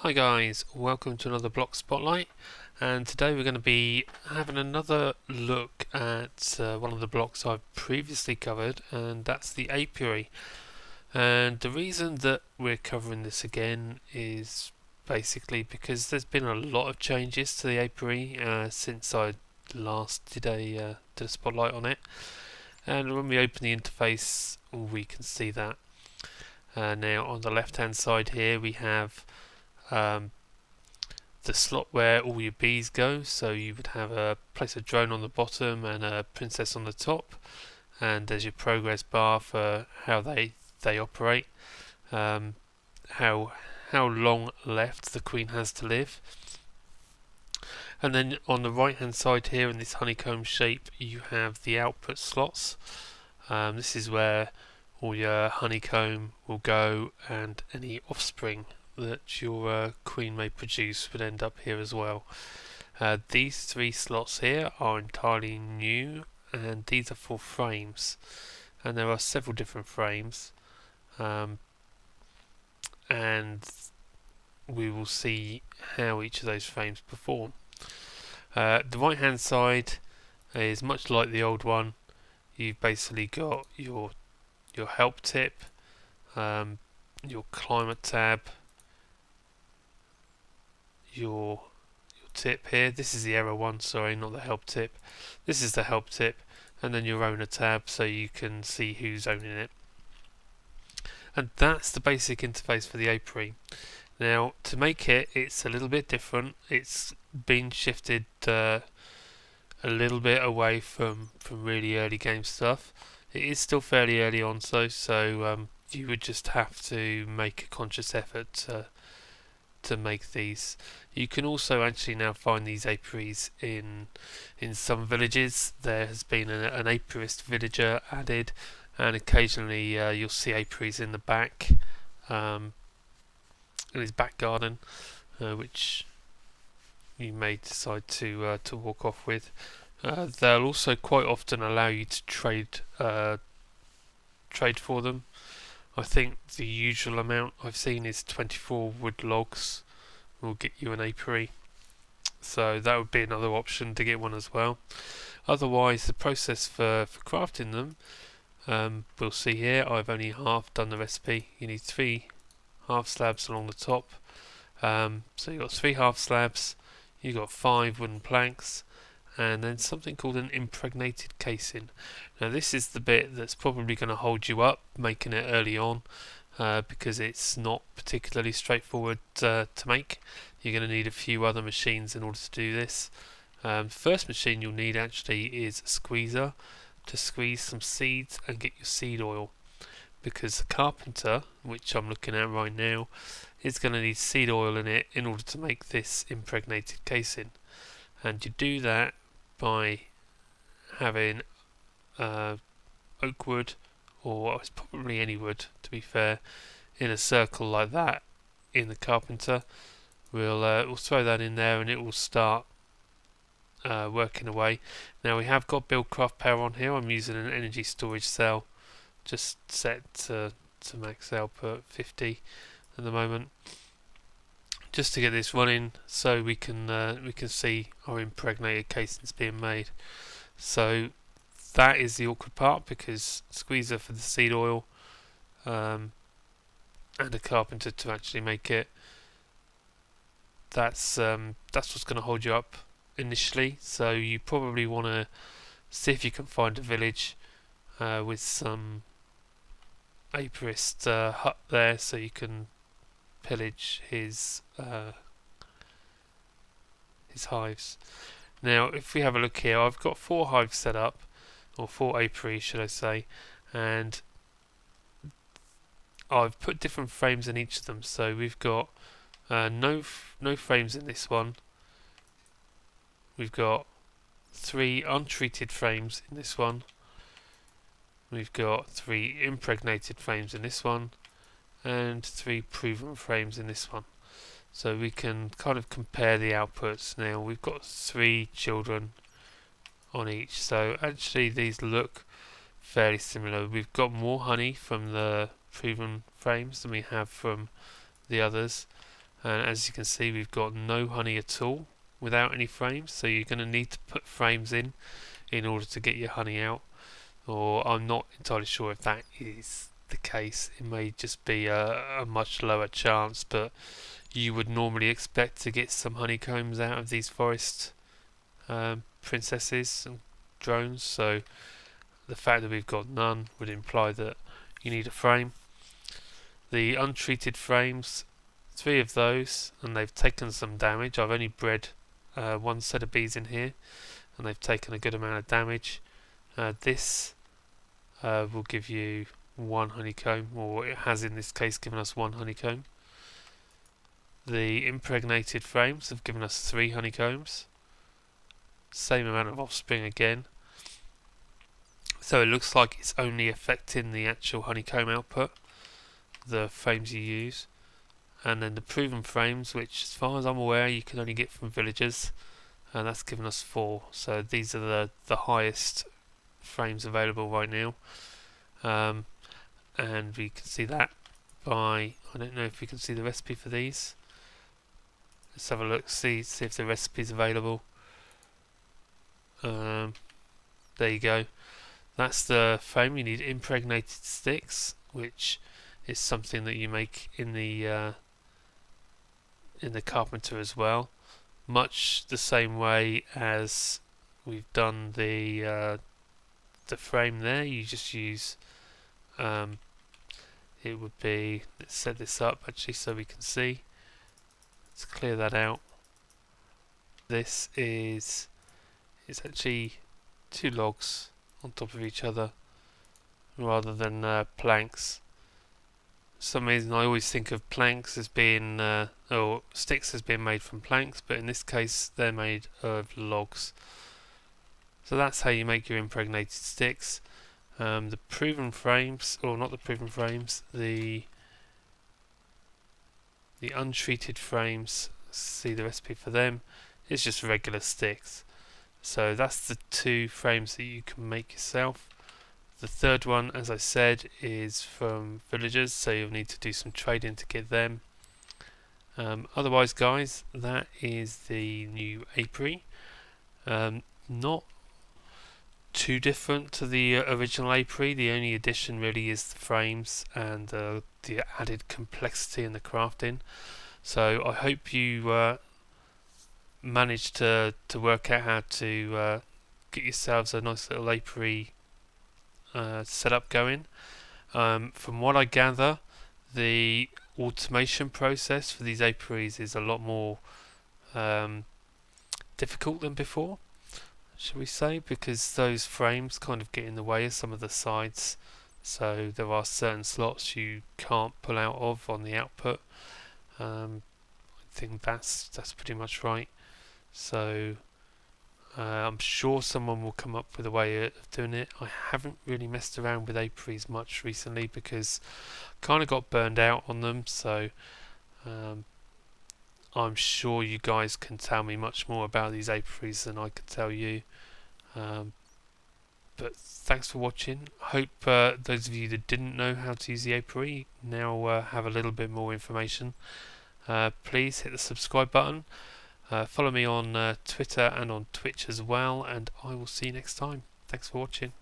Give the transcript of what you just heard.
Hi guys, welcome to another block spotlight, and today we're going to be having another look at one of the blocks I've previously covered, and that's the Apiary. And the reason that we're covering this again is basically because there's been a lot of changes to the Apiary since I last did a spotlight on it, and when we open the interface we can see that. Now on the left hand side here we have the slot where all your bees go, so you would have a place a drone on the bottom and a princess on the top, and there's your progress bar for how they operate, how long left the queen has to live. And then on the right hand side here in this honeycomb shape you have the output slots. This is where all your honeycomb will go, and any offspring that your queen may produce would end up here as well. These three slots here are entirely new, and these are for frames, and there are several different frames, and we will see how each of those frames perform. The right hand side is much like the old one. You've basically got your help tip, your climate tab, your tip here. This is the error one, sorry, not the help tip. This is the help tip, and then your owner tab, so you can see who's owning it. And that's the basic interface for the Apiary. Now to make it, it's a little bit different. It's been shifted a little bit away from really early game stuff. It is still fairly early on, so you would just have to make a conscious effort to make these. You can also actually now find these apiaries in some villages. There has been an apiarist villager added, and occasionally you'll see apiaries in the back, in his back garden, which you may decide to walk off with. They'll also quite often allow you to trade for them. I think the usual amount I've seen is 24 wood logs will get you an apiary, so that would be another option to get one as well. Otherwise, the process for crafting them, we'll see here. I've only half done the recipe. You need 3 half slabs along the top, so you've got 3 half slabs, you've got 5 wooden planks, and then something called an impregnated casing. Now this is the bit that's probably going to hold you up making it early on, because it's not particularly straightforward to make. You're going to need a few other machines in order to do this. First machine you'll need actually is a squeezer to squeeze some seeds and get your seed oil, because the carpenter, which I'm looking at right now, is going to need seed oil in it in order to make this impregnated casing. And you do that by having oak wood, or it's probably any wood to be fair, in a circle like that in the carpenter. We'll throw that in there and it will start working away. Now we have got buildcraft power on here. I'm using an energy storage cell just set to max output 50 at the moment, just to get this running so we can see our impregnated casings being made. So that is the awkward part, because squeezer for the seed oil, and a carpenter to actually make it. That's what's going to hold you up initially. So you probably want to see if you can find a village with some apiarist hut there, so you can pillage his hives. Now if we have a look here, I've got 4 hives set up, or 4 apiaries should I say, and I've put different frames in each of them. So we've got no frames in this one. We've got 3 untreated frames in this one. We've got 3 impregnated frames in this one, and 3 proven frames in this one. So we can kind of compare the outputs. Now we've got 3 children on each, so actually these look fairly similar. We've got more honey from the proven frames than we have from the others. and as you can see we've got no honey at all without any frames, so you're going to need to put frames in order to get your honey out, or I'm not entirely sure if that is the case. It may just be a much lower chance, but you would normally expect to get some honeycombs out of these forest princesses and drones, so the fact that we've got none would imply that you need a frame. The untreated frames, 3 of those, and they've taken some damage. I've only bred one set of bees in here, and they've taken a good amount of damage. This will give you 1 honeycomb, or it has in this case given us 1 honeycomb. The impregnated frames have given us 3 honeycombs. Same amount of offspring again. So it looks like it's only affecting the actual honeycomb output, the frames you use. And then the proven frames, which as far as I'm aware you can only get from villagers, and that's given us 4. So these are the highest frames available right now. And we can see that by, I don't know if we can see the recipe for these. Let's have a look, see if the recipe is available. There you go. That's the frame. You need impregnated sticks, which is something that you make in the carpenter as well, much the same way as we've done the frame there. You just use it would be, let's set this up actually so we can see. Let's clear that out. This is, it's actually 2 logs on top of each other rather than planks. For some reason I always think of planks as being or sticks as being made from planks, but in this case they're made of logs. So that's how you make your impregnated sticks. The proven frames, or not the proven frames, the untreated frames, see the recipe for them, it's just regular sticks. So that's the 2 frames that you can make yourself. The third one, as I said, is from villagers, so you'll need to do some trading to get them. Otherwise guys, that is the new apiary. Not too different to the original apiary. The only addition really is the frames and the added complexity in the crafting. So I hope you managed to work out how to get yourselves a nice little apiary setup going. From what I gather, the automation process for these apiaries is a lot more difficult than before, shall we say, because those frames kind of get in the way of some of the sides, so there are certain slots you can't pull out of on the output. I think that's pretty much right. So I'm sure someone will come up with a way of doing it. I haven't really messed around with apiaries much recently because I kind of got burned out on them, so I'm sure you guys can tell me much more about these apiaries than I could tell you. But thanks for watching. Hope those of you that didn't know how to use the apiary now have a little bit more information. Please hit the subscribe button. Follow me on Twitter and on Twitch as well, and I will see you next time. Thanks for watching.